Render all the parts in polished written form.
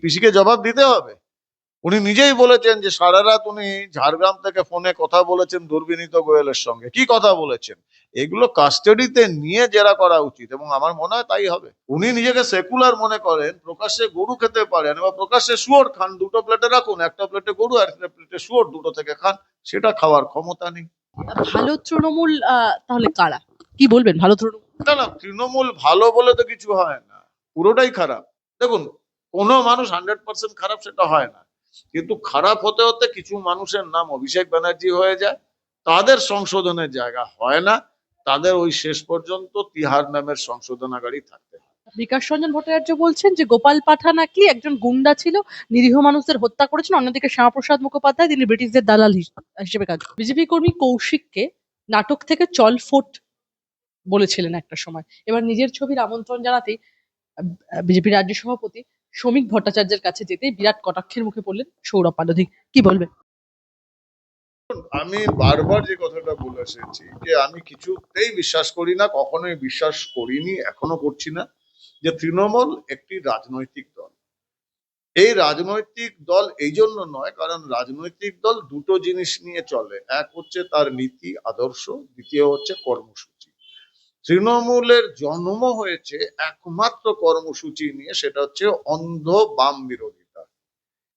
পিসিকে জবাব দিতে হবে। উনি নিজেই বলেছেন যে সারা রাত উনি ঝাড়গ্রাম থেকে ফোনে কথা বলেছেন দুর্বিনীত গোয়েলের সঙ্গে। কি কথা বলেছেন? এগুলো কাস্টাডিতে নিয়ে জেরা করা উচিত এবং আমার মনে হয় তাই হবে। উনি নিজেকে সেকুলার মনে করেন, প্রকাশ্যে গরু খেতে পারেন বা প্রকাশ্যে শুয়োর খান, দুটো প্লেটে রাখুন, একটা প্লেটে গরু আর একটা প্লেটে শুয়োর, দুটো থেকে খান, সেটা খাওয়ার ক্ষমতা নেই। ভালো তৃণমূল তাহলে কারা? কি বলবেন ভালো তৃণমূল? না, তৃণমূল ভালো বলে তো কিছু হয় না, পুরোটাই খারাপ। দেখুন, কোনো মানুষ 100% খারাপ সেটা হয় না, কিন্তু খারাপ হতে হতে কিছু মানুষের নাম অভিষেক ব্যানার্জি হয়ে যায়, তাদের সংশোধনের জায়গা হয় না, তাদের ওই শেষ পর্যন্ত তিহার নামের সংশোধনাগারই থাকতে হয়। বিকাশ রঞ্জন ভট্টাচার্য বলছেন যে গোপাল পাঠা নাকি একজন গুন্ডা ছিল, নিরীহ মানুষদের হত্যা করেছেন। অন্যদিকে শ্যামাপ্রসাদ মুখোপাধ্যায় তিনি ব্রিটিশদের দালাল হিসেবে কাজ। বিজেপি কর্মী কৌশিককে নাটক থেকে চল ফোট বলেছিলেন একটা সময়। এবার নিজের ছবির আমন্ত্রণ জানাতেই বিজেপি রাজ্য সভাপতি শ্রমিক ভট্টাচার্যের কাছে যেতেই বিরাট কটাক্ষের মুখে পড়লেন সৌরভ পাণ্ডধিক। কি বলবেন? আমি বারবার যে কথাটা বলে এসেছি যে আমি কিছুতেই বিশ্বাস করি না, কখনোই বিশ্বাস করিনি, এখনো করছি না, যে তৃণমূল একটি রাজনৈতিক দল। এই রাজনৈতিক দল এই জন্য নয়, কারণ রাজনৈতিক দল দুটো জিনিস নিয়ে চলে, এক হচ্ছে তার নীতি আদর্শ, দ্বিতীয় হচ্ছে কর্মসূচি। তৃণমূলের জন্ম হয়েছে একমাত্র কর্মসূচি নিয়ে, সেটা হচ্ছে অন্ধ বাম বিরোধিতা।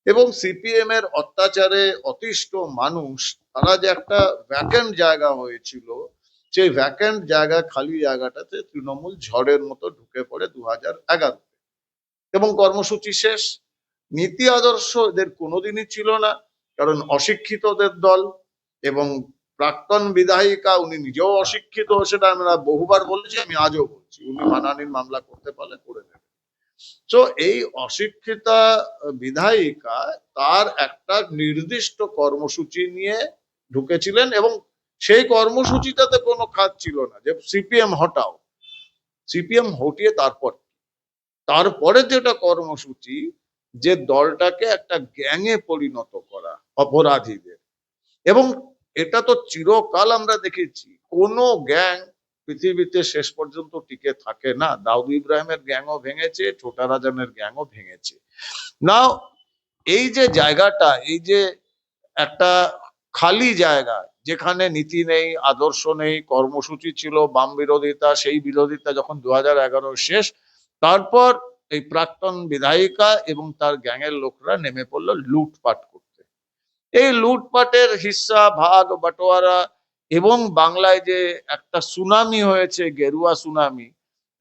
এবং সিপিএম এর অত্যাচারে অতিষ্ঠ মানুষ, তারা যে একটা ভ্যাকেন্ট জায়গা হয়েছিল, সেই ভ্যাকেন্ট জায়গা, খালি জায়গাটাতে তৃণমূল ঝড়ের মতো ঢুকে পড়ে 2011 এবং কর্মসূচি শেষ। নীতি আদর্শ এদের কোনোদিনই ছিল না, কারণ অশিক্ষিতদের দল। এবং প্রাক্তন বিধায়িকা, উনি নিজেও অশিক্ষিত, সেটা আমরা বহুবার বলেছি, আমি আজও বলছি, উনি মানহানির মামলা করতে পারলে করে দেবেন। তো এই অশিক্ষিতা বিধায়িকা তার একটা নির্দিষ্ট কর্মসূচি নিয়ে ঢুকেছিলেন এবং সেই কর্মসূচিটাতে কোনো কাজ ছিল না যে সিপিএম হটাও। সিপিএম হটিয়ে তারপরে যেটা কর্মসূচি, যে দলটাকে একটা গ্যাংয়ে পরিণত করা অপরাধীদের। এবং এটা তো চিরকাল আমরা দেখেছি, কোনো গ্যাং পৃথিবীতে শেষ পর্যন্ত টিকে থাকে না। দাউদ ইব্রাহিমের গ্যাংও ভেঙেছে, ছোটা রাজানের গ্যাংও ভেঙেছে। নাও এই যে জায়গাটা, এই যে একটা খালি জায়গা, যেখানে নীতি নেই, আদর্শ নেই, কর্মসূচি ছিল বাম বিরোধিতা, সেই বিরোধিতা যখন 2011 শেষ, তারপর এই প্রাক্তন বিধায়িকা এবং তার গ্যাংয়ের লোকরা নেমে পড়লো লুটপাট করতে। এই লুটপাটের হিস্সা ভাগ বাটোয়ারা এবং বাংলায় যে একটা সুনামি হয়েছে, গেরুয়া সুনামি,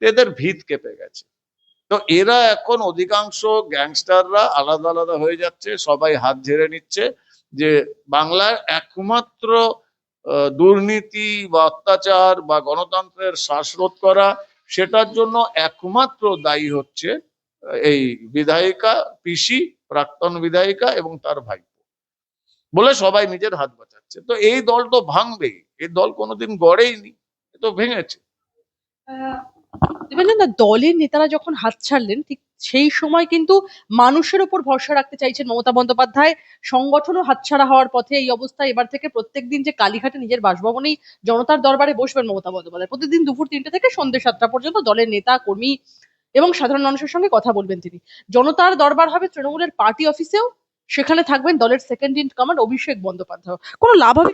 এদের ভিত কেঁপে গেছে। তো এরা এখন অধিকাংশ গ্যাংস্টাররা আলাদা আলাদা হয়ে যাচ্ছে, সবাই হাত ঝেড়ে নিচ্ছে যে বাংলার একমাত্র দুর্নীতি বা অত্যাচার বা গণতন্ত্রের শ্বাসরোধ করা, সেটার জন্য একমাত্র দায়ী হচ্ছে এই বিধায়িকা, পিসি, প্রাক্তন বিধায়িকা এবং তার ভাই, বলে সবাই নিজের হাত বাঁচাচ্ছে। তো এই দল তো ভাঙবেই, এই দল কোনোদিন গড়েইনি, এ তো ভেঙেছে। না, দলের নেতারা যখন হাত ছাড়লেন ঠিক সেই সময় কিন্তু মানুষের উপর ভরসা রাখতে চাইছেন মমতা বন্দ্যোপাধ্যায়। সংগঠনও হাতছাড়া হওয়ার পথে। এই অবস্থায় এবার থেকে প্রত্যেকদিন যে কালীঘাটে নিজের বাসভবনেই জনতার দরবারে বসবেন মমতা বন্দ্যোপাধ্যায়, প্রতিদিন দুপুর 3টে থেকে সন্ধ্যে 7টা পর্যন্ত দলের নেতা কর্মী এবং সাধারণ মানুষের সঙ্গে কথা বলবেন তিনি। জনতার দরবার হবে তৃণমূলের পার্টি অফিসেও, সেখানে থাকবেন দলের second in command Abhishek Bandyopadhyay. কোনো লাভ হবে?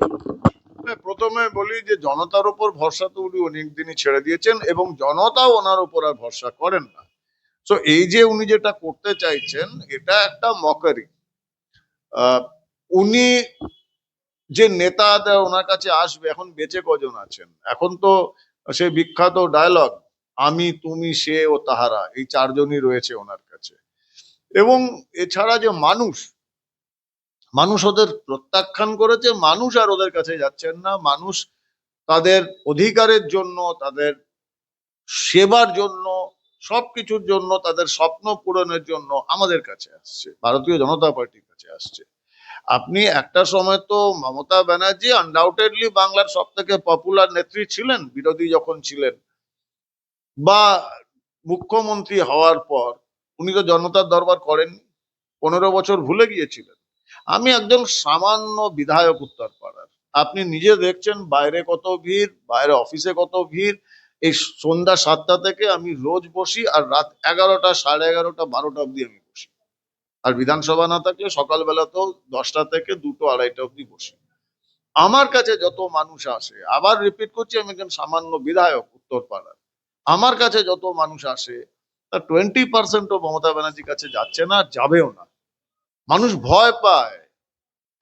প্রথমে বলি যে জনতার উপর ভরসা তো উনি অনেকদিনই ছেড়ে দিয়েছেন এবং জনতাও ওনার উপর আর ভরসা করেন না। তো এই যে উনি যেটা করতে চাইছেন, এটা একটা মকারি। উনি যে নেতা ওনার কাছে আসবে, এখন বেঁচে কজন আছেন? এখন তো সেই বিখ্যাত ডায়লগ, আমি, তুমি, সে ও তাহারা, এই চারজনই রয়েছে ওনার কাছে। এবং এছাড়া যে মানুষ ওদের প্রত্যাখ্যান করেছে, মানুষ আর ওদের কাছে যাচ্ছেন না। মানুষ তাদের অধিকারের জন্য, তাদের সেবার জন্য, সবকিছুর জন্য, তাদের স্বপ্ন পূরণের জন্য আমাদের কাছে আসছে, ভারতীয় জনতা পার্টির কাছে আসছে। আপনি একটা সময় তো মমতা ব্যানার্জি আনডাউটেডলি বাংলার সব থেকে পপুলার নেত্রী ছিলেন বিরোধী যখন ছিলেন, বা মুখ্যমন্ত্রী হওয়ার পর উনি তো জনতার দরবার করেননি, 15 বছর ভুলে গিয়েছিলেন। আমি একজন সামান্য বিধায়ক উত্তরপাড়ার, আপনি নিজে দেখছেন বাইরে কত ভিড়, বাইরে অফিসে কত ভিড়। এই সন্ধ্যা 7টা থেকে আমি রোজ বসি, আর রাত 11টা, 11:30, 12টা অব্দি আমি বসি। আর বিধানসভা না থাকলে সকালবেলা তো 10টা থেকে 2টো 2:30 অব্দি বসি। আমার কাছে যত মানুষ আসে, আবার রিপিট করছি, আমি একজন সামান্য বিধায়ক উত্তরপাড়ার, আমার কাছে যত মানুষ আসে তার 20% মমতা ব্যানার্জির কাছে যাচ্ছে না, যাবেও না। মানুষ ভয় পায়,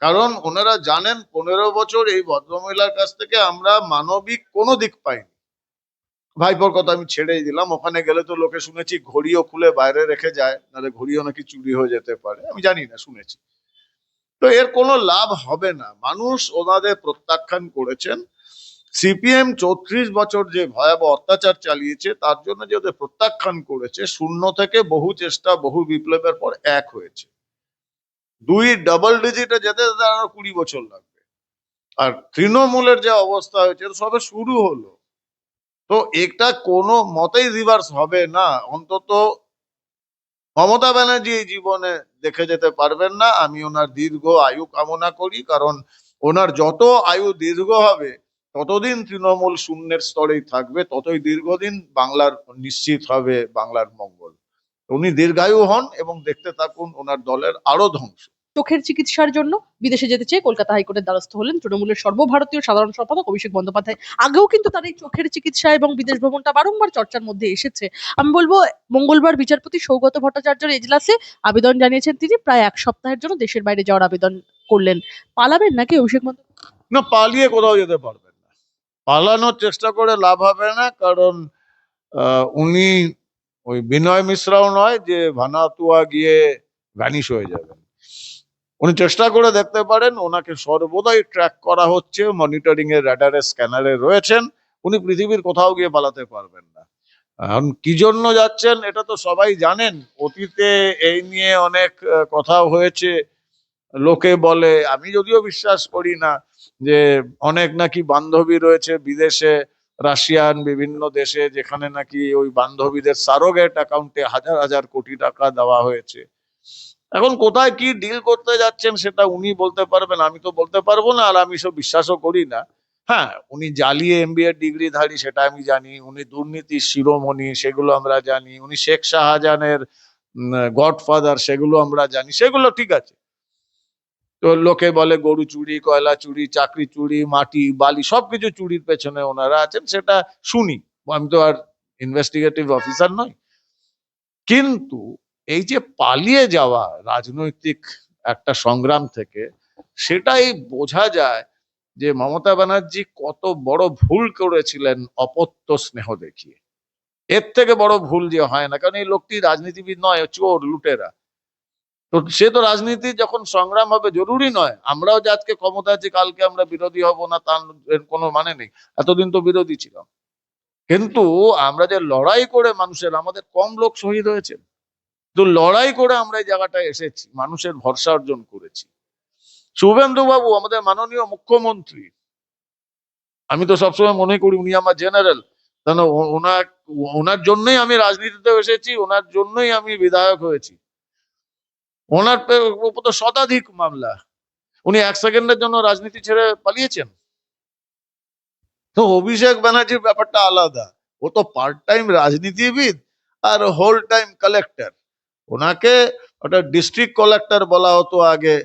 কারণ ওনারা জানেন 15 বছর এই ভদ্রমহিলার কাছ থেকে আমরা মানবিক কোনো দিক পাইনি। ভাইপোর কথা আমি ছেড়েই দিলাম, ওখানে গেলে তো লোকে শুনেছি ঘড়িও খুলে বাইরে রেখে যায়, নাহলে ঘড়িও নাকি চুরি হয়ে যেতে পারে, আমি জানি না, শুনেছি। তো এর কোনো লাভ হবে না, মানুষ ওনাদের প্রত্যাখ্যান করেছেন। সিপিএম 34 বছর যে ভয়াবহ অত্যাচার চালিয়েছে তার জন্য যে ওদের প্রত্যাখ্যান করেছে, শূন্য থেকে বহু চেষ্টা বহু বিপ্লবের পর এক হয়েছে। দুই ডাবল ডিজিটে যেতে যেতে আরো 20 বছর লাগবে। আর তৃণমূলের যে অবস্থা হয়েছে এটা সবে শুরু হলো। তো এটা কোনো মতেই রিভার্স হবে না, অন্তত মমতা ব্যানার্জি এই জীবনে দেখে যেতে পারবেন না। আমি ওনার দীর্ঘ আয়ু কামনা করি, কারণ ওনার যত আয়ু দীর্ঘ হবে ততদিন তৃণমূল শূন্যের স্তরেই থাকবে, ততই দীর্ঘদিন বাংলার নিশ্চিত হবে বাংলার মঙ্গল। উনি দীর্ঘায়ু হন এবং দেখতে থাকুন ওনার দলের আরো ধ্বংস। চোখের চিকিৎসার জন্য বিদেশে যেতে চেয়ে কলকাতা হাইকোর্টের দ্বারস্থ হলেন তৃণমূলের সর্বভারতীয় সাধারণ সম্পাদক অভিষেক বন্দ্যোপাধ্যায়। আগেও কিন্তু তার এই চোখের চিকিৎসা এবং বিদেশ ভ্রমণটা বারংবার চর্চার মধ্যে এসেছে। আমি বলবো, মঙ্গলবার বিচারপতি সৌগত ভট্টাচার্যের এজলাসে আবেদন জানিয়েছেন তিনি, প্রায় 1 সপ্তাহের জন্য দেশের বাইরে যাওয়ার আবেদন করলেন। পালাবেন নাকি অভিষেক বন্দ্যোপাধ্যায়? না, পালিয়ে কোথাও যেতে পারবেন না, পালানোর চেষ্টা করে লাভ হবে না, কারণ উনি ওই বিনয় মিশ্রাও নয় যে ভানাতুয়া গিয়ে ভ্যানিশ হয়ে যাবেন। উনি চেষ্টা করে দেখতে পারেন, ওনাকে সর্বদাই ট্র্যাক করা হচ্ছে, মনিটরিং এর র্যাডারে স্ক্যানারে রয়েছেন, উনি পৃথিবীর কোথাও গিয়ে পালাতে পারবেন না। এখন কি জন্য যাচ্ছেন এটা তো সবাই জানেন, অতীতে এই নিয়ে অনেক কথাও হয়েছে। লোকে বলে, আমি যদিও বিশ্বাস করি না, যে অনেক নাকি বান্ধবী রয়েছে বিদেশে, রাশিয়ান বিভিন্ন দেশে, যেখানে নাকি ওই বান্ধবীদের সারোগেট অ্যাকাউন্টে হাজার হাজার কোটি টাকা দেওয়া হয়েছে। এখন কোথায় কি ডিল করতে যাচ্ছেন সেটা উনি বলতে পারবেন, আমি তো বলতে পারবো না, আর আমি সব বিশ্বাসও করি না। হ্যাঁ, উনি জ্বালিয়ে এমবিএ ডিগ্রিধারী সেটা আমি জানি, উনি দুর্নীতির শিরোমণি সেগুলো আমরা জানি, উনি শেখ শাহজাহানের গডফাদার সেগুলো আমরা জানি, সেগুলো ঠিক আছে। তো লোকে বলে গরু চুরি, কয়লা চুরি, চাকরি চুরি, মাটি বালি সবকিছু চুরির পেছনে ওনারা আছেন, সেটা শুনি। আমি তো আর ইনভেস্টিগেটিভ অফিসার নই। কিন্তু এই যে পালিয়ে যাওয়া রাজনৈতিক একটা সংগ্রাম থেকে, সেটাই বোঝা যায় যে মমতা ব্যানার্জি কত বড় ভুল করেছিলেন অপত্য স্নেহ দেখিয়ে। এর থেকে বড় ভুল যে হয় না, কারণ এই লোকটি রাজনীতিবিদ নয়, চোর লুটেরা। তো সে তো রাজনীতি যখন সংগ্রাম হবে, জরুরি নয় আমরাও যে আজকে ক্ষমতা আছি কালকে আমরা বিরোধী হব না, তার এর কোনো মানে নেই। এতদিন তো বিরোধী ছিলাম, কিন্তু আমরা যে লড়াই করে মানুষের, আমাদের কম লোক শহীদ হয়েছে, তো লড়াই করে আমরা এই জায়গাটায় এসেছি, মানুষের ভরসা অর্জন করেছি। শুভেন্দু বাবু আমাদের মাননীয় মুখ্যমন্ত্রী, আমি তো সবসময় মনে করি উনি আমার জেনারেল, কেন ওনার ওনার জন্যই আমি রাজনীতিতে এসেছি, ওনার জন্যই আমি বিধায়ক হয়েছি। ওনার উপর তো শতাধিক মামলা, উনি 1 সেকেন্ডের জন্য রাজনীতি ছেড়ে পালিয়েছেন? তো অভিষেক ব্যানার্জির ব্যাপারটা আলাদা, ও তো পার্ট টাইম রাজনীতিবিদ আর হোল টাইম কালেক্টর। ওনাকে ওটা ডিস্ট্রিক্ট কালেক্টর বলা হতো আগে,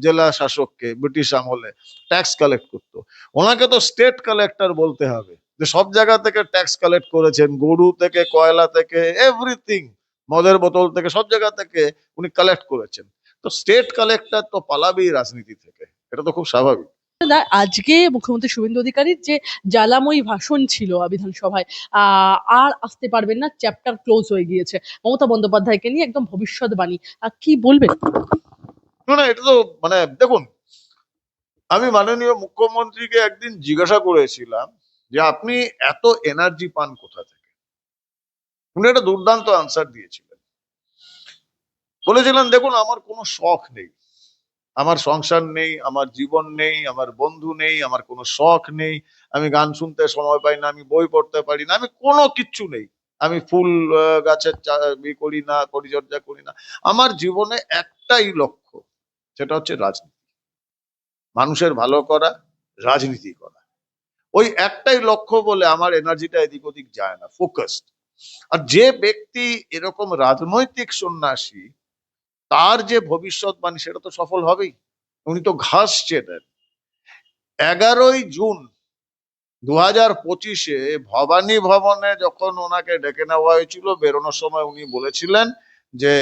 জেলা শাসককে ব্রিটিশ আমলে ট্যাক্স কালেক্ট করতো। ওনাকে তো স্টেট কালেক্টর বলতে হবে, যে সব জায়গা থেকে ট্যাক্স কালেক্ট করেছেন, গরু থেকে কয়লা থেকে এভরিথিং, মদের বোতল থেকে সব জায়গা থেকে উনি কালেক্ট করেছেন। তো স্টেট কালেক্টর তো পালাবেই রাজনীতি থেকে, এটা তো খুব স্বাভাবিক। আজকে মুখ্যমন্ত্রী শুভেন্দু অধিকারীর যে জ্বালাময়ী ভাষণ ছিল বিধানসভায়, আর আসতে পারবেন না, চ্যাপ্টার ক্লোজ হয়ে গিয়েছে, মমতা বন্দ্যোপাধ্যায়কে নিয়ে একদম ভবিষ্যৎবাণী, কি বলবেন? না না, এটা তো মানে দেখুন, আমি মাননীয় মুখ্যমন্ত্রীকে একদিন জিজ্ঞাসা করেছিলাম যে আপনি এত এনার্জি পান কোথা থেকে। উনি একটা দুর্দান্ত আনসার দিয়েছিলেন, বলেছিলেন দেখুন আমার কোনো শখ নেই, আমার সংসার নেই, আমার জীবন নেই, আমার বন্ধু নেই, আমার কোনো শখ নেই, আমি গান শুনতে সময় পাই না, আমি বই পড়তে পারি না, আমি কোনো কিচ্ছু নেই, আমি ফুল গাছের করি না, পরিচর্যা করি না, আমার জীবনে একটাই লক্ষ্য, সেটা হচ্ছে রাজনীতি, মানুষের ভালো করা, রাজনীতি করা। ওই একটাই লক্ষ্য বলে আমার এনার্জিটা এদিক ওদিক যায় না, ফোকাসড। আর যে ব্যক্তি এরকম রাজনৈতিক সন্ন্যাসী, তার যে ভবিষ্যৎবাণী সেটা তো সফল হবেই। উনি তো ঘাস চেনেন। 11ই জুন 2025-এ ভবানী ভবনে যখন ওনাকে ডেকে নেওয়া হয়েছিল, বেরোনোর সময় উনি বলেছিলেন যে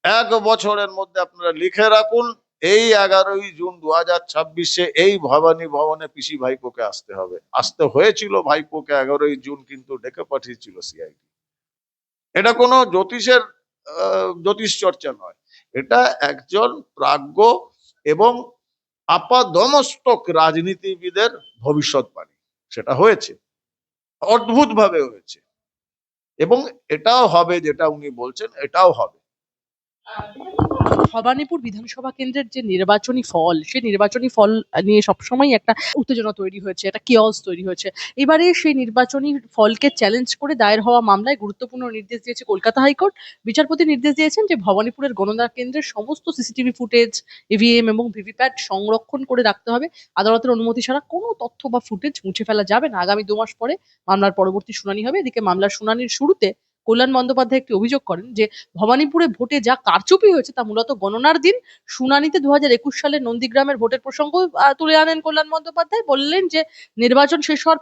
1 বছরের মধ্যে আপনারা লিখে রাখুন, এই 11ই জুন 2026-এ এই ভবানী ভবনে পিসি ভাইপোকে আসতে হবে। আসতে হয়েছিল ভাইপোকে 11ই জুন, কিন্তু ডেকে পাঠিয়েছিল সিআইডি। এটা কোনো জ্যোতিষ চর্চা নয়, এটা একজন প্রাজ্ঞ এবং আপাদমস্তক রাজনীতিবিদের ভবিষ্যৎবাণী। সেটা হয়েছে, অদ্ভুত ভাবে হয়েছে, এবং এটাও হবে, যেটা উনি বলছেন এটাও হবে। ভবানীপুর বিধানসভা কেন্দ্রের যে নির্বাচনী ফল, সেই নির্বাচনী ফল নিয়ে সবসময় একটা উত্তেজনা তৈরি হয়েছে, একটা কিওস তৈরি হয়েছে। এবারে সেই নির্বাচনী ফলকে চ্যালেঞ্জ করে দায়ের হওয়া মামলায় গুরুত্বপূর্ণ নির্দেশ দিয়েছে কলকাতা হাইকোর্ট। বিচারপতি নির্দেশ দিয়েছেন যে ভবানীপুরের গণনা কেন্দ্রের সমস্ত সিসিটিভি ফুটেজ, ইভিএম এবং ভিভিপ্যাট সংরক্ষণ করে রাখতে হবে। আদালতের অনুমতি ছাড়া কোনো তথ্য বা ফুটেজ মুছে ফেলা যাবে না। আগামী 2 মাস পরে মামলার পরবর্তী শুনানি হবে। এদিকে মামলার শুনানির শুরুতে কল্যাণ বন্দ্যোপাধ্যায় একটি অভিযোগ করেন যে ভবানীপুরে ভোটে যা কারচুপি হয়েছে তা মূলত গণনার দিন। শুনানিতে 2021 সালের নন্দীগ্রামের ভোটের প্রসঙ্গ তুলে আনেন কল্যাণ বন্দ্যোপাধ্যায়। বললেন যে নির্বাচন শেষ হওয়ার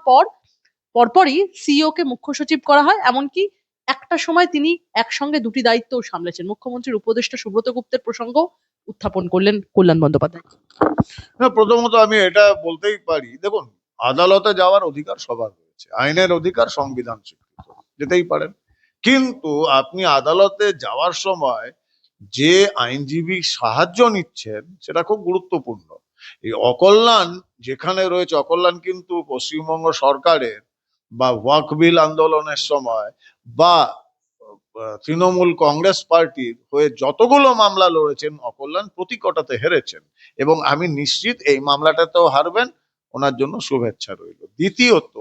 পরপরই সিইও কে মুখ্য সচিব করা হয়। এমনকি একটা সময় তিনি একসঙ্গে দুটি দায়িত্বও সামলেছেন। মুখ্যমন্ত্রীর উপদেষ্টা সুব্রত গুপ্তের প্রসঙ্গ উত্থাপন করলেন কল্যাণ বন্দ্যোপাধ্যায়। না, প্রথমত আমি এটা বলতেই পারি, দেখুন, আদালতে যাওয়ার অধিকার সবার রয়েছে, আইনের অধিকার সংবিধান স্বীকৃত, যেতেই পারেন। কিন্তু আপনি আদালতে যাওয়ার সময় যে আইনজীবী সাহায্য নিচ্ছেন সেটা খুব গুরুত্বপূর্ণ। এই অকল্যাণ যেখানে রয়েছে, অকল্যাণ কিন্তু পশ্চিমবঙ্গ সরকারের বা ওয়াকফ বিল আন্দোলনের সময় বা তৃণমূল কংগ্রেস পার্টির হয়ে যতগুলো মামলা লড়েছেন, অকল্যাণ প্রতি কটাতে হেরেছেন, এবং আমি নিশ্চিত এই মামলাটাতেও হারবেন। ওনার জন্য শুভেচ্ছা রইল। দ্বিতীয়ত,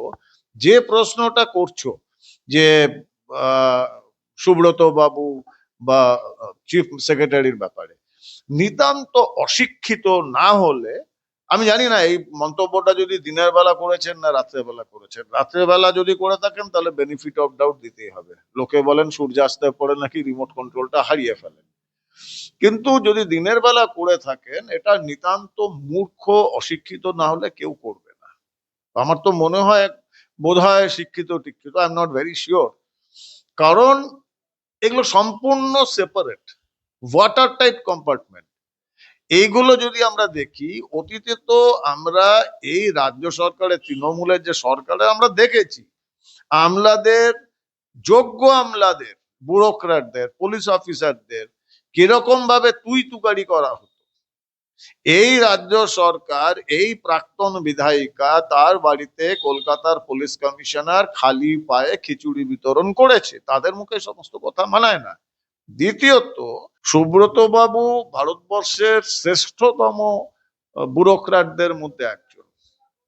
যে প্রশ্নটা করছো যে সুব্রত বাবু বা চিফ সেক্রেটারির ব্যাপারে, নিতান্ত অশিক্ষিত না হলে, আমি জানি না এই মন্তব্যটা যদি দিনের বেলা করেছেন না রাত্রে বেলা করেছেন। রাত্রে বেলা যদি করে থাকেন তাহলে বেনিফিট অফ ডাউট দিতেই হবে। লোকে বলেন সূর্যাস্তের পরে নাকি রিমোট কন্ট্রোলটা হারিয়ে ফেলেন, কিন্তু যদি দিনের বেলা করে থাকেন, এটা নিতান্ত মূর্খ, অশিক্ষিত না হলে কেউ করবে না। আমার তো মনে হয় বোধ হয় শিক্ষিত টিক্ষিত, I am not very sure, কারণ এগুলো সম্পূর্ণ সেপারেট, ওয়াটার টাইট কম্পার্টমেন্ট। এইগুলো যদি আমরা দেখি, অতীতে তো আমরা এই রাজ্য সরকারের, তৃণমূলের যে সরকারে আমরা দেখেছি, আমলাদের, যোগ্য আমলাদের, ব্যুরোক্র্যাটদের, পুলিশ অফিসারদের কিরকম ভাবে তুই তুকারি করা হতো। এই রাজ্য সরকার, এই প্রাক্তন বিধায়িকা তার বাড়িতে কলকাতার পুলিশ কমিশনার খালি পায়ে খিচুড়ি বিতরণ করেছে, তাদের মুখে সমস্ত কথা মানায় না। দ্বিতীয়ত, সুব্রত বাবু ভারতবর্ষের শ্রেষ্ঠতম ব্যুরোক্র্যাটদের মধ্যে একজন।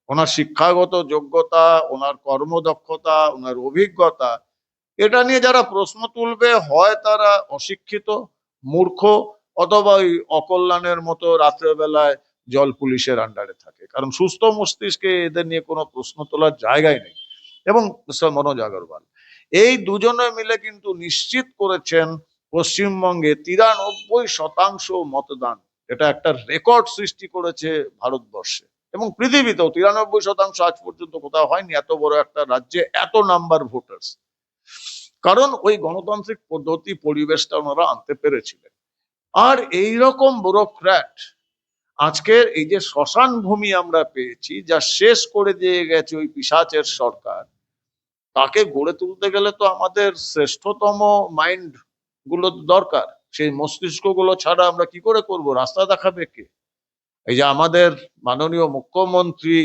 ওনার শিক্ষাগত যোগ্যতা, ওনার কর্মদক্ষতা, ওনার অভিজ্ঞতা, এটা নিয়ে যারা প্রশ্ন তুলবে হয় তারা অশিক্ষিত, মূর্খ, অথবা ওই অকল্যাণের মতো রাত্রেবেলায় জল পুলিশের আন্ডারে থাকে। কারণ সুস্থ মস্তিষ্কে এদের নিয়ে কোনো প্রশ্ন তোলার জায়গায় নেই। এবং মিস্টার মনোজ আগরওয়াল, এই দুজনে মিলে কিন্তু নিশ্চিত করেছেন পশ্চিমবঙ্গে 93% মতদান। এটা একটা রেকর্ড সৃষ্টি করেছে ভারতবর্ষে এবং পৃথিবীতেও। 93% আজ পর্যন্ত কোথাও হয়নি, এত বড় একটা রাজ্যে এত নাম্বার ভোটার্স। কারণ ওই গণতান্ত্রিক পদ্ধতি, পরিবেশটা ওনারা আনতে পেরেছিলেন। আর এই রকম ব্যুরোক্র্যাট, আজকের এই যে শ্মশান ভূমি আমরা পেয়েছি, যা শেষ করে দিয়ে গেছে ওই পিশাচের সরকার, তাকে গড়ে তুলতে গেলে তো আমাদের শ্রেষ্ঠতম মাইন্ড গুলো দরকার। সেই মস্তিষ্ক গুলো ছাড়া আমরা কি করে করব? রাস্তা দেখাবে কে? এই যে আমাদের মাননীয় মুখ্যমন্ত্রী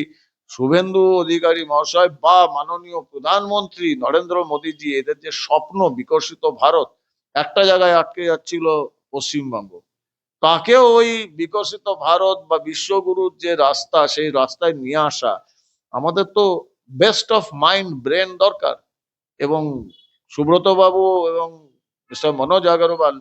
শুভেন্দু অধিকারী মহাশয় বা মাননীয় প্রধানমন্ত্রী নরেন্দ্র মোদীজি, এদের যে স্বপ্ন বিকশিত ভারত, একটা জায়গায় আটকে যাচ্ছিল পশ্চিমবঙ্গ। তাকেও ওই বিকশিত ভারত বা বিশ্বগুরুর যে রাস্তা, সেই রাস্তায় নিয়ে আসা, আমাদের তো বেস্ট অফ মাইন্ড, ব্রেন দরকার। এবং সুব্রত বাবু এবং মিস্টার মনোজ আগরওয়াল,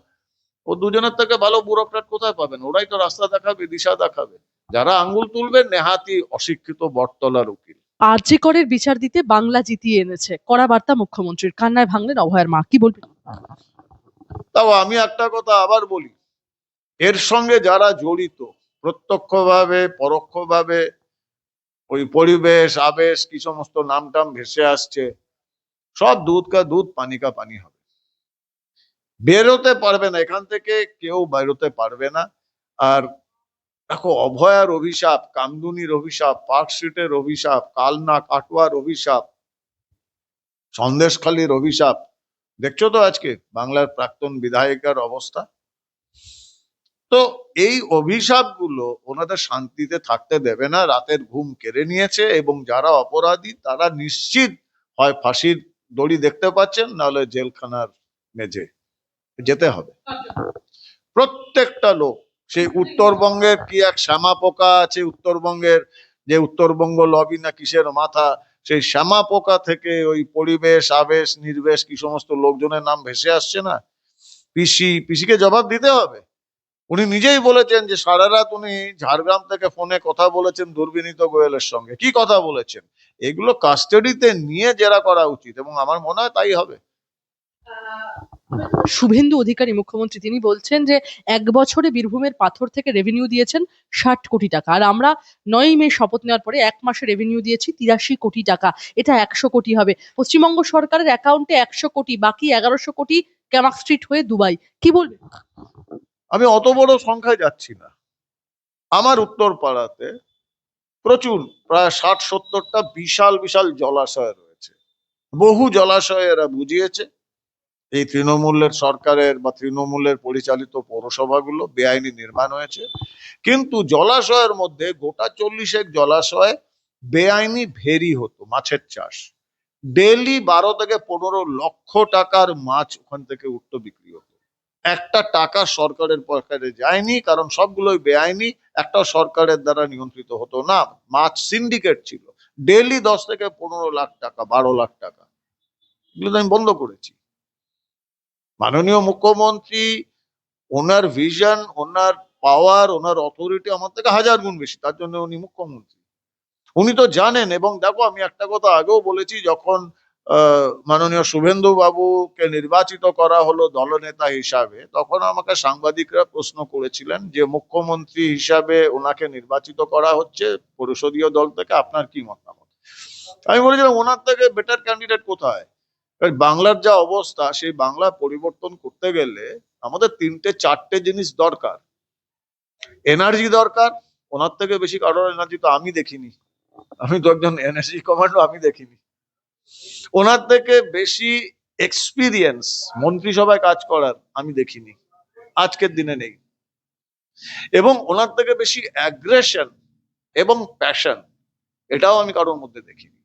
ও দুজনের থেকে ভালো ব্যুরোক্র্যাট কোথায় পাবেন? ওরাই তো রাস্তা দেখাবে, দিশা দেখাবে। যারা আঙ্গুল তুলবে নেহাতি অশিক্ষিত বটতলার উকিল। আরজি করের বিচার দিতে বাংলা জিতিয়ে এনেছে, কড়া বার্তা মুখ্যমন্ত্রীর। কান্নায় ভাঙলেন অভয়ার মা। কি বলবেন? তাও আমি একটা কথা আবার বলি, এর সঙ্গে যারা জড়িত প্রত্যক্ষভাবে পরোক্ষভাবে, ওই পরিবেশ আবেশ কি সমস্ত নাম টাম ভেসে আসছে, সব দুধ কা দুধ পানি কা পানি হবে। বেরোতে পারবে না, এখান থেকে কেউ বেরোতে পারবে না। আর দেখো, অভয়ার অভিশাপ, কামদুনির অভিশাপ, পার্কস্ট্রিটের অভিশাপ, কালনা কাটোয়ার অভিশাপ, সন্দেশখালীর অভিশাপ, দেখছো তো আজকে বাংলার প্রাক্তন বিধায়িকার অবস্থা। তো এই অভিশাপগুলো ওনাদের শান্তিতে থাকতে দেবে না, রাতের ঘুম কেড়ে নিয়েছে। এবং যারা অপরাধী তারা নিশ্চিত হয় ফাঁসির দড়ি দেখতে পাচ্ছেন, নাহলে জেলখানার মেঝে যেতে হবে প্রত্যেকটা লোক। সেই উত্তরবঙ্গের কি এক শ্যামা পোকা আছে, উত্তরবঙ্গের যে উত্তরবঙ্গ লবি না কিসের মাথা, সেই শ্যামা পোকা থেকে ওই পরিবেশ আবেশ নির্বেশ কি সমস্ত লোকজনের নাম ভেসে আসছে না, পিসিকে জবাব দিতে হবে। উনি নিজেই বলেছেন যে সারা রাত উনি ঝাড়গ্রাম থেকে ফোনে কথা বলেছেন দুর্বিনীত গোয়েলের সঙ্গে। কি কথা বলেছেন? এগুলো কাস্টাডিতে নিয়ে জেরা করা উচিত, এবং আমার মনে হয় তাই হবে। শুভেন্দু অধিকারী মুখ্যমন্ত্রী তিনি বলছেন যে 1 বছরে বীরভূমের পাথর থেকে রেভিনিউ দিয়েছেন 60 কোটি টাকা, আর আমরা 9ই মে শপথ নেওয়ার পরে 1 মাসে রেভিনিউ দিয়েছি 83 কোটি টাকা, এটা 100 কোটি হবে। পশ্চিমবঙ্গ সরকারের অ্যাকাউন্টে 100 কোটি, বাকি 1100 কোটি ক্যামাক স্ট্রিট হয়ে দুবাই। কি বলবেন? আমি অত বড় সংখ্যায় যাচ্ছি না। আমার উত্তর পাড়াতে প্রচুর, প্রায় 60-70টা বিশাল বিশাল জলাশয় রয়েছে। বহু জলাশয় এরা বুঝিয়েছে। এই তৃণমূলের সরকারের বা তৃণমূলের পরিচালিত পৌরসভাগুলো বেআইনি নির্মাণ হয়েছে। কিন্তু জলাশয়ের মধ্যে গোটা 40 জলাশয় বেআইনি ভেরি হতো, মাছের চাষ। ডেইলি 12 থেকে 15 লক্ষ টাকার মাছ ওখান থেকে উঠতো, বিক্রি হতো। একটা টাকা সরকারের পকেটে যায়নি, কারণ সবগুলোই বেআইনি, একটাও সরকারের দ্বারা নিয়ন্ত্রিত হতো না। মাছ সিন্ডিকেট ছিল, ডেইলি 10 থেকে 15 লাখ টাকা, 12 লাখ টাকা। এগুলো আমি বন্ধ করেছি। মাননীয় মুখ্যমন্ত্রী, ওনার ভিশন, ওনার পাওয়ার, ওনার অথরিটি আমার থেকে 1000 গুণ বেশি, তার জন্য উনি মুখ্যমন্ত্রী। উনি তো জানেন। এবং দেখো, আমি একটা কথা আগেও বলেছি, যখন মাননীয় শুভেন্দু বাবুকে নির্বাচিত করা হলো দলনেতা হিসাবে, তখন আমাকে সাংবাদিকরা প্রশ্ন করেছিলেন যে মুখ্যমন্ত্রী হিসাবে ওনাকে নির্বাচিত করা হচ্ছে পরিষদীয় দল থেকে, আপনার কি মতামত? আমি বলেছিলাম ওনার থেকে বেটার ক্যান্ডিডেট কোথায়? কারণ বাংলার যা অবস্থা, সেই বাংলা পরিবর্তন করতে গেলে আমাদের 3-4টে জিনিস দরকার। এনার্জি দরকার, ওনার থেকে বেশি কারোর এনার্জি তো আমি দেখিনি। আমি তো একজন এনএসজি কমান্ডো, আমি দেখিনি। ওনার থেকে বেশি এক্সপিরিয়েন্স মন্ত্রিসভায় কাজ করার আমি দেখিনি, আজকের দিনে নেই। এবং ওনার থেকে বেশি অ্যাগ্রেশন এবং প্যাশন, এটাও আমি কারোর মধ্যে দেখিনি।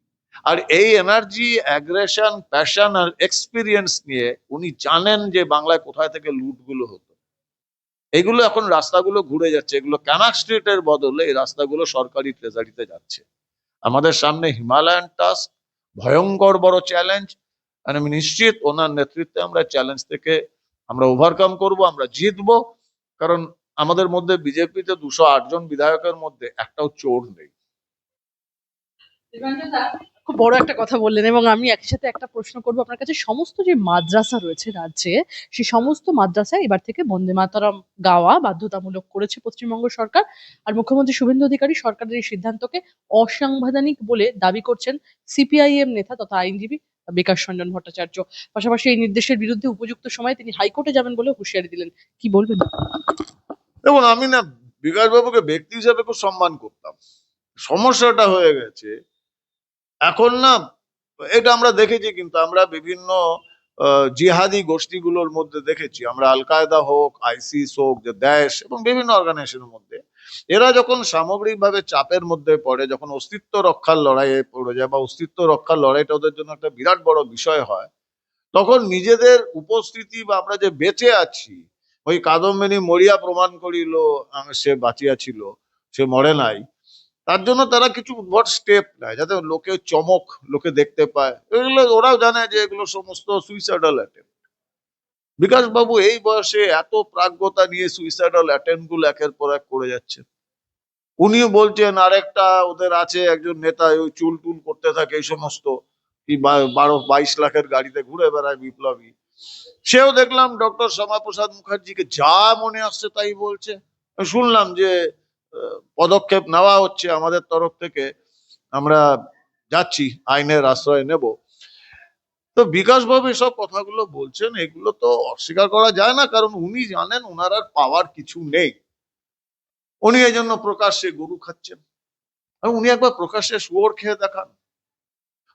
আর এই এনার্জি, অ্যাগ্রেশন, প্যাশন আর এক্সপিরিয়েন্স নিয়ে উনি জানেন যে বাংলায় কোথায় থেকে লুটগুলো হতো। এগুলো এখন রাস্তাগুলো ঘুরে যাচ্ছে, এগুলো ক্যানাক স্ট্রিটের বদলে এই রাস্তাগুলো সরকারি ট্রেজারিতে যাচ্ছে। আমাদের সামনে হিমালয়ান টাস্ক, ভয়ঙ্কর বড় চ্যালেঞ্জ। আর আমি নিশ্চিত ওনার নেতৃত্বে আমরা চ্যালেঞ্জ থেকে আমরা ওভারকাম করব, আমরা জিতবো। কারণ আমাদের মধ্যে বিজেপিতে 208 জন বিধায়কের মধ্যে একটাও চোর নেই। খুব বড় একটা কথা বললেন, এবং আমি একই সাথে একটা প্রশ্ন করবো আপনার কাছে। সমস্ত যে মাদ্রাসা রয়েছে রাজ্যে, সেই সমস্ত মাদ্রাসায় এবার থেকে বন্দে মাতরম গাওয়া বাধ্যতামূলক করেছে পশ্চিমবঙ্গ সরকার। আর মুখ্যমন্ত্রী শুভেন্দু অধিকারী সরকারের এই সিদ্ধান্তকে অসাংবিধানিক বলে দাবি করছেন সিপিআইএম নেতা তথা আইনজীবী বিকাশ রঞ্জন ভট্টাচার্য। পাশাপাশি এই নির্দেশের বিরুদ্ধে উপযুক্ত সময়ে তিনি হাইকোর্টে যাবেন বলে হুঁশিয়ারি দিলেন। কি বলবেন? দেখুন, আমি না বিকাশ বাবুকে ব্যক্তি হিসেবে খুব সম্মান করতাম। সমস্যাটা হয়ে গেছে এখন না, এটা আমরা দেখেছি, কিন্তু আমরা বিভিন্ন জিহাদি গোষ্ঠীগুলোর মধ্যে দেখেছি, আমরা আল কায়দা হোক, আইসিস হোক, যে দেশ এবং বিভিন্ন অর্গানাইজেশনের মধ্যে, এরা যখন সামগ্রিকভাবে চাপের মধ্যে পড়ে, যখন অস্তিত্ব রক্ষার লড়াইয়ে পড়ে যায় বা অস্তিত্ব রক্ষার লড়াইটা ওদের জন্য একটা বিরাট বড় বিষয় হয়, তখন নিজেদের উপস্থিতি বা আমরা যে বেঁচে আছি, ওই কাদম্বিনী মরিয়া প্রমাণ করিল সে বাঁচিয়া ছিল, সে মরে নাই, তার জন্য তারা কিছু উদ্ভট স্টেপ নেয় যাতে লোকে চমক, লোকে দেখতে পায়। এগুলো ওরাও জানে যে এগুলো সমস্ত সুইসাইডাল অ্যাটেম্প। বিকাশ বাবু এই বয়সে এত প্রাজ্ঞতা নিয়ে সুইসাইডাল অ্যাটেম্প গুলো একের পর এক করে যাচ্ছে। উনিও বলছেন আরেকটা ওদের আছে একজন নেতা, ওই চুল টুল করতে থাকে, এই সমস্ত কি 12-22 লাখের গাড়িতে ঘুরে বেড়ায় বিপ্লবী, সেও দেখলাম ডক্টর শ্যামাপ্রসাদ মুখার্জিকে যা মনে আসছে তাই বলছে। আমি শুনলাম যে পদক্ষেপ নেওয়া হচ্ছে আমাদের তরফ থেকে, আমরা যাচ্ছি, আইনের আশ্রয় নেব। তো বিকাশ বাবু এসব কথাগুলো বলছেন, এগুলো তো অস্বীকার করা যায় না, কারণ উনি জানেন ওনার আর পাওয়ার কিছু নেই। উনি এই জন্য প্রকাশ্যে গরু খাচ্ছেন। আর উনি একবার প্রকাশ্যে শুয়োর খেয়ে দেখান।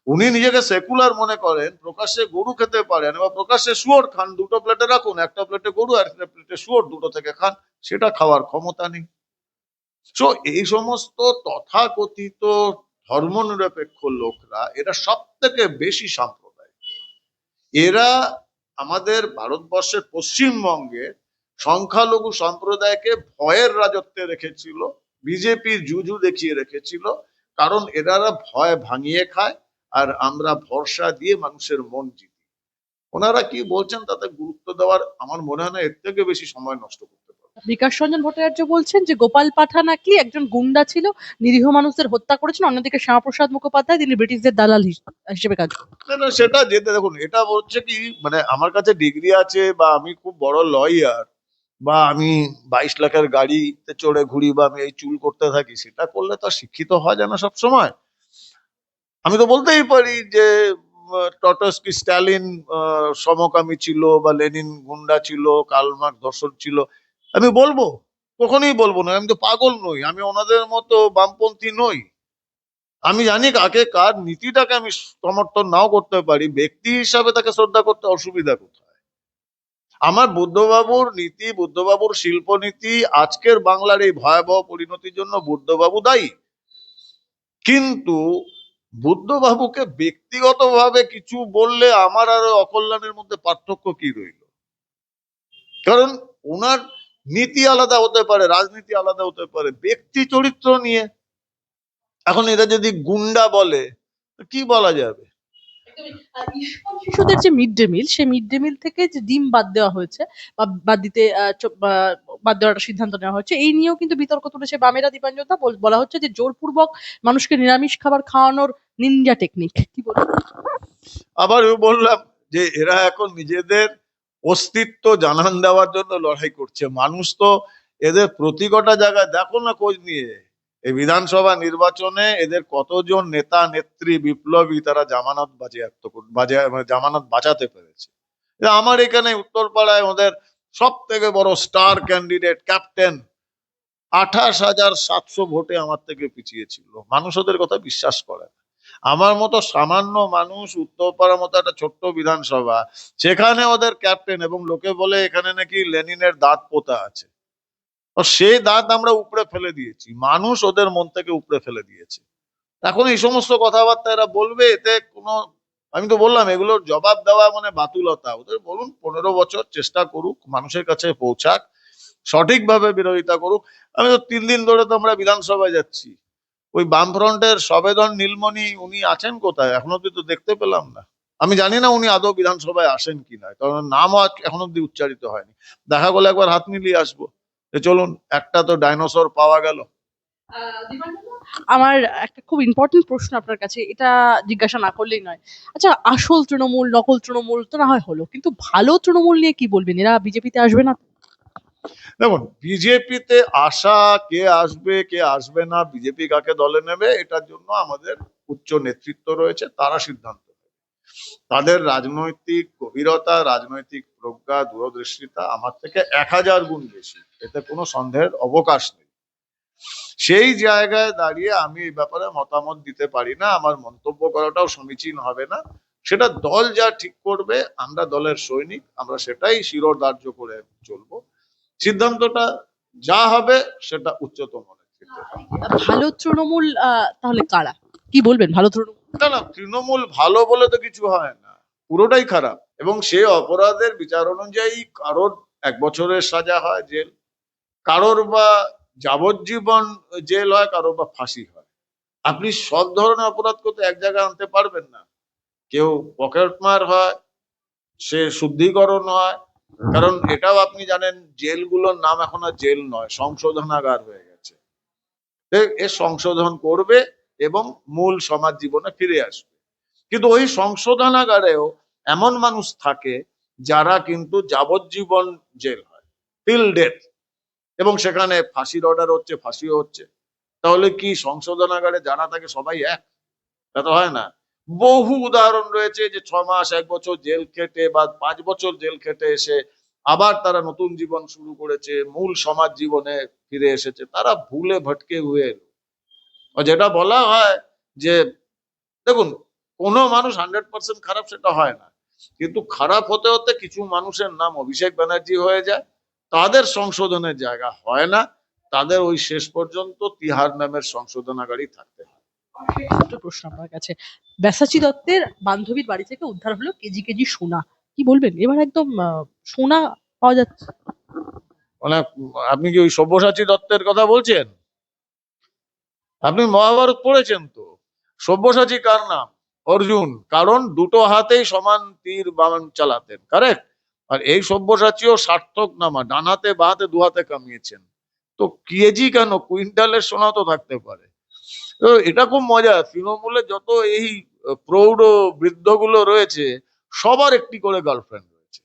উনি নিজেকে সেকুলার মনে করেন, প্রকাশ্যে গরু খেতে পারেন, এবার প্রকাশ্যে শুয়োর খান, দুটো প্লেটে রাখুন, একটা প্লেটে গরু আর একটা প্লেটে শুয়োর, দুটো থেকে খান, সেটা খাওয়ার ক্ষমতা নেই। তো এই সমস্ত তথাকথিত ধর্মনিরপেক্ষ লোকরা, এরা সব থেকে বেশি সাম্প্রদায়িক। এরা আমাদের ভারতবর্ষের পশ্চিমবঙ্গে সংখ্যালঘু সম্প্রদায়কে ভয়ের রাজত্বে রেখেছিল, বিজেপির জুজু দেখিয়ে রেখেছিল, কারণ এনারা ভয় ভাঙিয়ে খায় আর আমরা ভরসা দিয়ে মানুষের মন জিতি। ওনারা কি বলছেন তাতে গুরুত্ব দেওয়ার আমার মনে হয় না এর থেকে বেশি সময় নষ্ট করতে পারে। বিকাশ রঞ্জন ভট্টাচার্য বলছেন যে গোপাল পাঠা নাকি একজন গুন্ডা ছিল, নিরীহ মানুষদের হত্যা করেছেন। অন্যদিকে শ্যামাপ্রসাদ মুখোপাধ্যায় তিনি ব্রিটিশদের দালাল হিসেবে কাজ করেন। না না, সেটা যেতে দেখুন, এটা হচ্ছে কি, মানে আমার কাছে ডিগ্রি আছে বা আমি খুব বড় লয়ার বা আমি 22 লাখের গাড়িতে চড়ে ঘুরি বা আমি এই চুল করতে থাকি, সেটা করলে তো আর শিক্ষিত হওয়া যায় না সব সময়। আমি তো বলতেই পারি যে টটস্কি স্ট্যালিন সমকামী ছিল, বা লেনিন গুন্ডা ছিল, কার্ল মার্কস ধর্ষক ছিল। আমি বলবো? কখনোই বলবো না। আমি তো পাগল নই, আমি ওনাদের মতো বামপন্থী নই। আমি জানি কাকে কার নীতিটাকে আমি সমর্থন নাও করতে পারি, ব্যক্তি হিসাবে তাকে শ্রদ্ধা করতে অসুবিধা কোথায়? আমার বুদ্ধবাবুর নীতি, বুদ্ধবাবুর শিল্পনীতি, আজকের বাংলার এই ভয়াবহ পরিণতির জন্য বুদ্ধবাবু দায়ী। কিন্তু বুদ্ধবাবুকে ব্যক্তিগতভাবে কিছু বললে আমার আর অকল্যাণের মধ্যে পার্থক্য কি রইল? কারণ ওনার নীতি আলাদা হতে পারে, রাজনীতি আলাদা হতে পারে, ব্যক্তি চরিত্র নিয়ে এখন এরা যদি গুন্ডা বলে, তো কি বলা যাবে? আর ইস্কন শিশুদের যে মিড ডে মিল, সেই মিড ডে মিল থেকে যে ডিম বাদ দেওয়া হয়েছে বা বাদ দিতে বাদ দেওয়ার একটা সিদ্ধান্ত নেওয়া হয়েছে, এই নিয়েও কিন্তু বিতর্ক তুলেছে বামেরা। দীপাঞ্জন দা, বলা হচ্ছে যে জোরপূর্বক মানুষকে নিরামিষ খাবার খাওয়ানোর নিনজা টেকনিক, কি বলবো? আবার বললাম যে এরা এখন নিজেদের অস্তিত্ব জানান দেওয়ার জন্য লড়াই করছে। মানুষ তো এদের প্রতি কটা জায়গায় দেখো না খোঁজ নিয়ে, এই বিধানসভা নির্বাচনে এদের কতজন নেতা নেত্রী বিপ্লবী তারা জামানত মানে জামানত বাঁচাতে পেরেছে। আমার এখানে উত্তরপাড়ায় ওদের সব থেকে বড় স্টার ক্যান্ডিডেট ক্যাপ্টেন 28,700 ভোটে আমার থেকে পিছিয়ে ছিল। মানুষ ওদের কথা বিশ্বাস করে না। আমার মতো সামান্য মানুষ, উত্তরপাড়ার মতো একটা ছোট্ট বিধানসভা, সেখানে ওদের ক্যাপ্টেন, এবং লোকে বলে এখানে নাকি লেনিনের দাঁত পোতা আছে। তো সেই দাঁত আমরা উপড়ে ফেলে দিয়েছি, মানুষ ওদের মন থেকে উপড়ে ফেলে দিয়েছে। এখন এই সমস্ত কথাবার্তা এরা বলবে, এতে কোনো, আমি তো বললাম এগুলোর জবাব দেওয়া মানে বাতুলতা। ওদের বলুন 15 বছর চেষ্টা করুক, মানুষের কাছে পৌঁছাক, সঠিকভাবে বিরোধিতা করুক। আমি তো 3 দিন ধরে তো আমরা বিধানসভায় যাচ্ছি, ওই বামফ্রন্টের সবেদন নীলমণি উনি আছেন কোথায়? এখনো অব্দি তো দেখতে পেলাম না। আমি জানি না উনি আদৌ বিধানসভায় আসেন কিনা, কারণ নামও এখনো অব্দি উচ্চারিত হয়নি। দেখা গেলে একবার হাত মিলিয়ে আসবো। চলুন, একটা তো ডাইনোসর পাওয়া গেল। আমার একটা খুব ইম্পর্টেন্ট প্রশ্ন আপনার কাছে, এটা জিজ্ঞাসা না করলেই নয়। আচ্ছা, আসল তৃণমূল নকল তৃণমূল তো না হয় হলো, কিন্তু ভালো তৃণমূল নিয়ে কি বলবেন? এরা বিজেপিতে আসবে না? দেখুন, বিজেপিতে আসা, কে আসবে কে আসবে না, বিজেপি কাকে দলে নেবে, এটার জন্য আমাদের উচ্চ নেতৃত্ব রয়েছে, তারা সিদ্ধান্ত নেবে। তাদের রাজনৈতিক গভীরতা, রাজনৈতিক প্রজ্ঞা, দূরদৃষ্টিতা আমার থেকে 1000 গুণ বেশি, এতে কোনো সন্দেহের অবকাশ নেই। সেই জায়গায় দাঁড়িয়ে আমি এই ব্যাপারে মতামত দিতে পারি না, আমার মন্তব্য করাটাও সমীচীন হবে না। সেটা দল যা ঠিক করবে, আমরা দলের সৈনিক, আমরা সেটাই শিরোধার্য করে চলবো। সিদ্ধান্তটা যা হবে সেটা উচ্চতম নেতৃত্বের। ভালো তৃণমূল তাহলে কারা? কি বলবেন ভালো তৃণমূল? না না, তৃণমূল ভালো বলে তো কিছু হয় না, পুরোটাই খারাপ। এবং সে অপরাধের বিচার অনুযায়ী কারোর 1 বছরের সাজা হয় জেল, কারোর বা যাবজ্জীবন জেল হয়, কারোর বা ফাঁসি হয়। আপনি সব ধরনের অপরাধ করতে এক জায়গায় আনতে পারবেন না। কেউ পকেটমার হয়, সে শুদ্ধিকরণ হয়। কারণ এটাও আপনি জানেন, জেলগুলোর নাম এখন আর জেল নয়, সংশোধনাগার হয়ে গেছে। এ সংশোধন করবে এবং মূল সমাজ জীবনে ফিরে আসবে। কিন্তু ওই সংশোধনাগারেও এমন মানুষ থাকে যারা কিন্তু যাবজ্জীবন জেল হয়, টিল ডেথ, এবং সেখানে ফাঁসির অর্ডার হচ্ছে, ফাঁসিও হচ্ছে। তাহলে কি সংশোধনাগারে যারা থাকে সবাই এক? তা তো হয় না। বহু উদাহরণ রয়েছে যে 6 মাস 1 বছর জেল খেটে বা 5 বছর জেল খেটে এসে আবার তারা নতুন জীবন শুরু করেছে, মূল সমাজ জীবনে ফিরে এসেছে। তারা ভুলে ভটকে হুয়ে এলো। আর যেটা বলা হয় যে, দেখুন, কোনো মানুষ 100% খারাপ সেটা হয় না, কিন্তু খারাপ হতে হতে কিছু মানুষের নাম অভিষেক ব্যানার্জি হয়ে যায়, তাদের সংশোধনের জায়গা হয় না, তাদের ওই শেষ পর্যন্ত তিহার নামের সংশোধনাগারই থাকতে হয়। ছোট প্রশ্ন আপনার কাছে, ব্যাসাচি দত্তের বান্ধবীর বাড়ি থেকে উদ্ধার হলো কেজি কেজি সোনা, কি বলবেন? এবার একদম সোনা পাওয়া যাচ্ছে। মানে আপনি কি ওই সব্যসাচী দত্তের কথা বলছেন? আপনি মহাভারত পড়েছেন তো? সব্যসাচী কার নাম? অর্জুন। কারণ দুটো হাতেই সমান তীর বামান চালাতেন, কারেক্ট? আর এই সব্যসাচীও সার্থক নামা, ডান হাতে বা হাতে দু হাতে কামিয়েছেন। তো কেজি কেন, কুইন্টালের সোনা তো থাকতে পারে। তো এটা খুব মজা, তৃণমূলে যত এই প্রৌঢ় বৃদ্ধগুলো রয়েছে, সবার একটি করে গার্লফ্রেন্ড রয়েছে।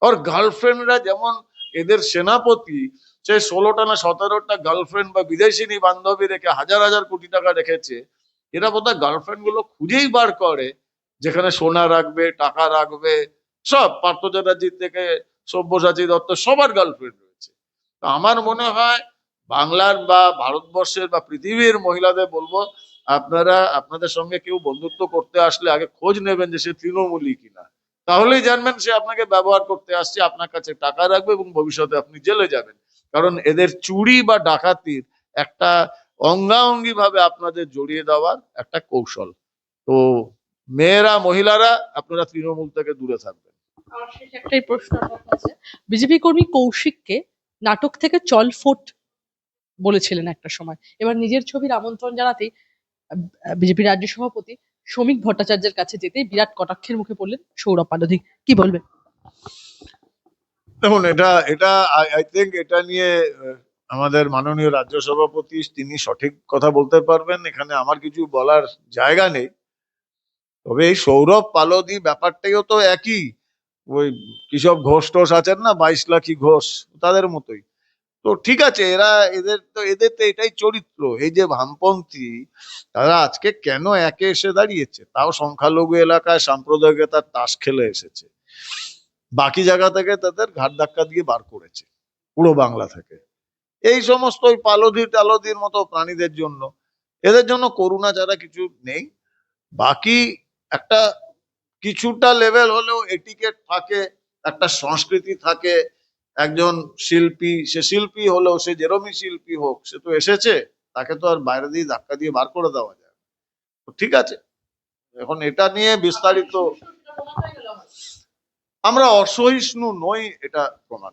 আর গার্লফ্রেন্ডরা যেমন এদের সেনাপতি, সে 16টা না 17টা গার্লফ্রেন্ড বা বিদেশিনী বান্ধবী রেখে হাজার হাজার কোটি টাকা রেখেছে, এরা বোধহয় গার্লফ্রেন্ড গুলো খুঁজেই বার করে যেখানে সোনা রাখবে, টাকা রাখবে। সব পার্থ চ্যাটার্জি থেকে সব্যসাচী দত্ত সবার গার্লফ্রেন্ড রয়েছে। তো আমার মনে হয় বাংলার বা ভারতবর্ষের বা পৃথিবীর মহিলাদের বলবো, আপনারা আপনাদের সঙ্গে কেউ বন্ধুত্ব করতে আসলে আগে খোঁজ নেবেন যে সে তৃণমূলী কিনা। তাহলেই জানবেন সে আপনাকে ব্যবহার করতে আসছে, আপনার কাছে টাকা রাখবে এবং ভবিষ্যতে আপনি জেলে যাবেন। কারণ এদের চুরি বা ডাকাতির একটা অঙ্গাঅঙ্গি ভাবে আপনাদের জড়িয়ে দেওয়ার একটা কৌশল। তো মেয়েরা, মহিলারা, আপনারা তৃণমূল থেকে দূরে থাকবেন। আমার শেষ একটাই প্রশ্ন আপনার কাছে, বিজেপি কর্মী কৌশিককে নাটক থেকে চল ফোট বলেছিলেন একটা সময়, এবার নিজের ছবির আমন্ত্রণ জানাতেই বিজেপি রাজ্য সভাপতি শ্রমিক ভট্টাচার্যের কাছে যেতেই বিরাট কটাক্ষের মুখে পড়লেন সৌরভ পালোধি, কি বলবেন? দেখুন, এটা এটা আই থিঙ্ক এটা নিয়ে আমাদের মাননীয় রাজ্য সভাপতি তিনি সঠিক কথা বলতে পারবেন, এখানে আমার কিছু বলার জায়গা নেই। তবে এই সৌরভ পালোধি ব্যাপারটাও তো একই, ওই কিসব ঘোষ টোষ আছেন না, 22 লাখী ঘোষ, তাদের মতোই। তো ঠিক আছে, এদের তো এটাই চরিত্র। এই যে বামপন্থী, তারা আজকে কেন একে এসে দাঁড়িয়েছে, তাও সংখ্যালঘু এলাকায় সাম্প্রদায়িকতার তাস খেলে এসেছে। বাকি জায়গা থেকে তাদের ঘাট ধাক্কা দিয়ে বার করেছে, পুরো বাংলা থেকে। এই সমস্ত ওই পালোধি টালোধির মতো প্রাণীদের জন্য, এদের জন্য করুণা ছাড়া কিছু নেই। বাকি একটা কিছুটা লেভেল হলেও এটিকেট থাকে, একটা সংস্কৃতি থাকে। একজন শিল্পী, সে শিল্পী হলেও, সে যেরমই শিল্পী হোক, সে তো এসেছে, তাকে তো আর বাইরে দিয়ে ধাক্কা দিয়ে বার করে দেওয়া যায় না। তো ঠিক আছে, এখন এটা নিয়ে বিস্তারিত, আমরা অসহিষ্ণু নই এটা প্রমাণ।